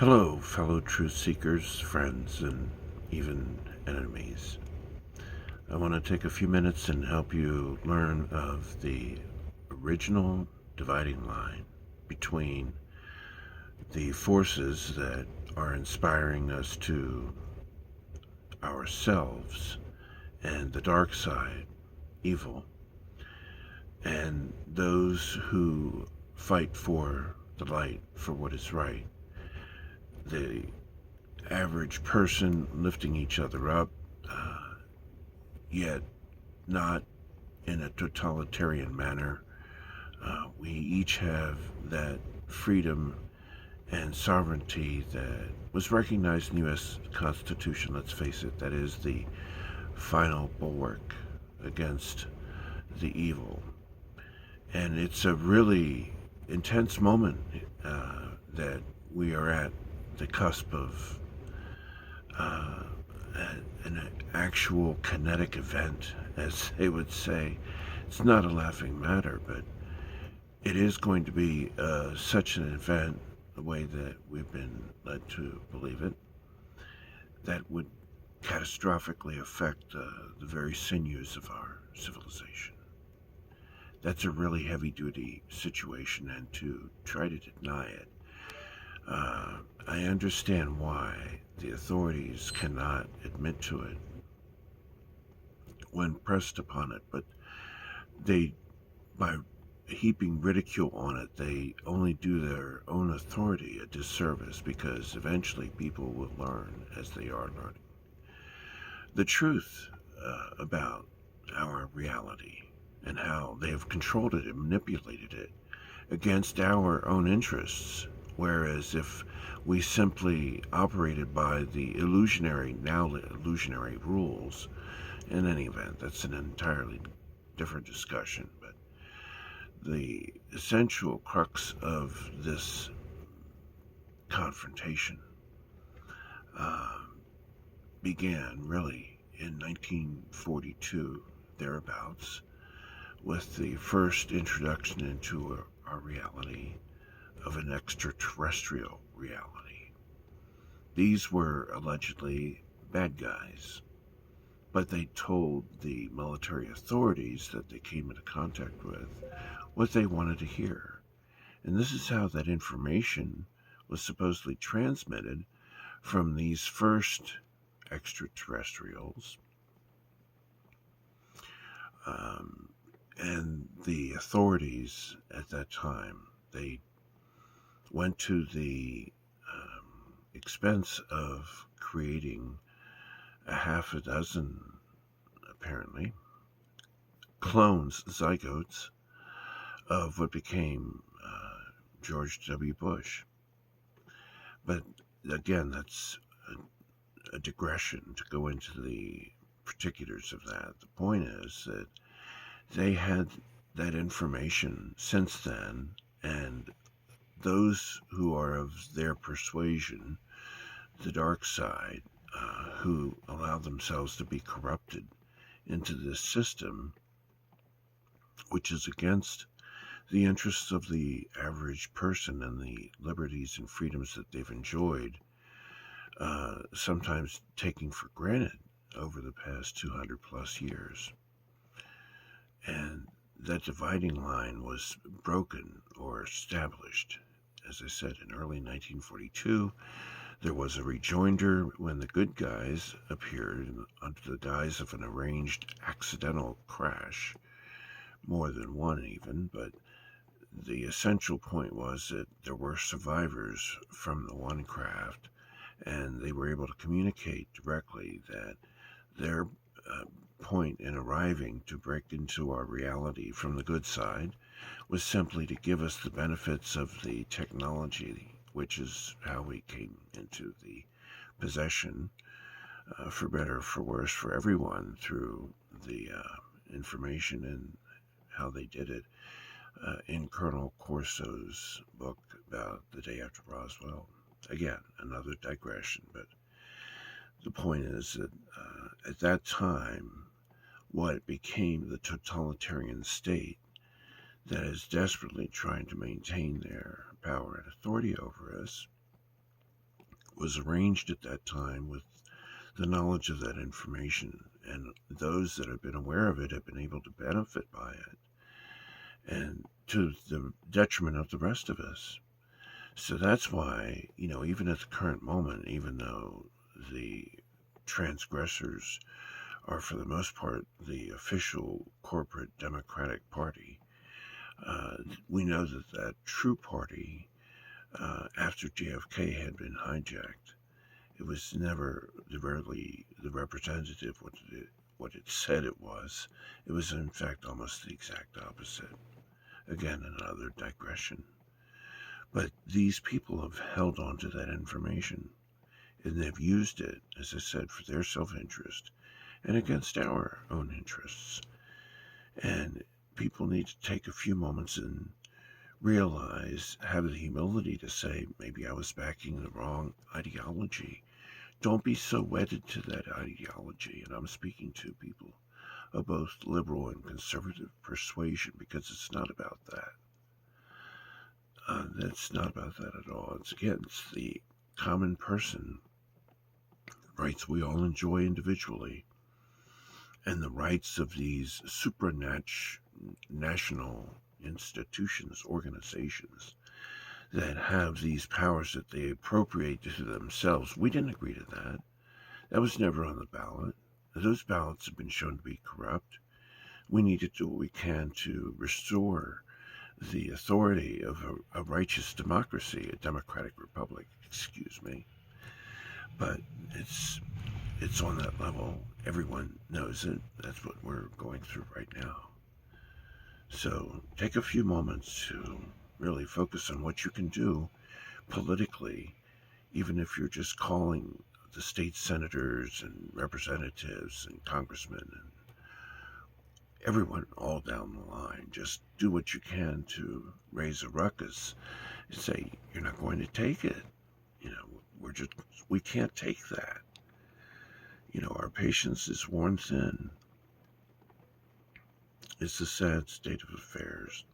Hello, fellow truth seekers, friends, and even enemies. I want to take a few minutes and help you learn of the original dividing line between the forces that are inspiring us to ourselves and the dark side, evil, and those who fight for the light, for what is right. The average person lifting each other up, uh, yet not in a totalitarian manner. We each have that freedom and sovereignty that was recognized in the U.S. Constitution, let's face it, that is the final bulwark against the evil. And it's a really intense moment that we are at the cusp of uh, an actual kinetic event, as they would say. It's not a laughing matter, but it is going to be such an event, the way that we've been led to believe it, that would catastrophically affect the very sinews of our civilization. That's a really heavy duty situation, and to try to deny it, I understand why the authorities cannot admit to it when pressed upon it, but they, by heaping ridicule on it, they only do their own authority a disservice, because eventually people will learn, as they are learning, the truth about our reality and how they have controlled it and manipulated it against our own interests. Whereas if we simply operated by the now illusionary rules, in any event, that's an entirely different discussion. But the essential crux of this confrontation uh, began really in 1942, thereabouts, with the first introduction into our reality of an extraterrestrial reality. These were allegedly bad guys, but they told the military authorities that they came into contact with what they wanted to hear. And this is how that information was supposedly transmitted from these first extraterrestrials. Um, and the authorities at that time, they went to the expense of creating a half a dozen, apparently, clones, zygotes, of what became George W. Bush. But again, that's a digression to go into the particulars of that. The point is that they had that information since then, and those who are of their persuasion, the dark side, who allow themselves to be corrupted into this system, which is against the interests of the average person and the liberties and freedoms that they've enjoyed, sometimes taking for granted over the past 200 plus years. And that dividing line was broken or established, as I said, in early 1942. There was a rejoinder when the good guys appeared under the guise of an arranged accidental crash, more than one even, but the essential point was that there were survivors from the one craft, and they were able to communicate directly that their point in arriving to break into our reality from the good side was simply to give us the benefits of the technology, which is how we came into the possession, for better or for worse, for everyone, through the information and how they did it in Colonel Corso's book about the day after Roswell. Again, another digression, but the point is that at that time, what became the totalitarian state that is desperately trying to maintain their power and authority over us was arranged at that time with the knowledge of that information, and those that have been aware of it have been able to benefit by it, and to the detriment of the rest of us. So that's why, even at the current moment, even though the transgressors are for the most part the official corporate Democratic Party, we know that that true party, after JFK had been hijacked, it was never really the representative what it said it was. It was in fact almost the exact opposite. Again, another digression. But these people have held on to that information, and they've used it, as I said, for their self-interest and against our own interests. And people need to take a few moments and realize, have the humility to say, maybe I was backing the wrong ideology. Don't be so wedded to that ideology. And I'm speaking to people of both liberal and conservative persuasion, because it's not about that. It's not about that at all. It's against the common person, rights we all enjoy individually, and the rights of these supranational institutions, organizations that have these powers that they appropriate to themselves. We didn't agree to that. That was never on the ballot. Those ballots have been shown to be corrupt. We need to do what we can to restore the authority of a righteous democracy, a democratic republic, excuse me. But it's on that level. Everyone knows it. That's what we're going through right now. So take a few moments to really focus on what you can do politically, even if you're just calling the state senators and representatives and congressmen and everyone all down the line. Just do what you can to raise a ruckus and say, you're not going to take it. We can't take that. Our patience is worn thin. It's a sad state of affairs.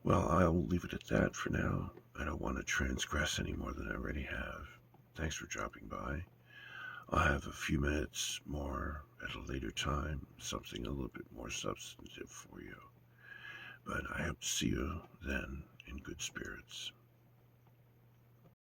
Well, I'll leave it at that for now. I don't want to transgress any more than I already have. Thanks for dropping by. I'll have a few minutes more at a later time, something a little bit more substantive for you. But I hope to see you then in good spirits.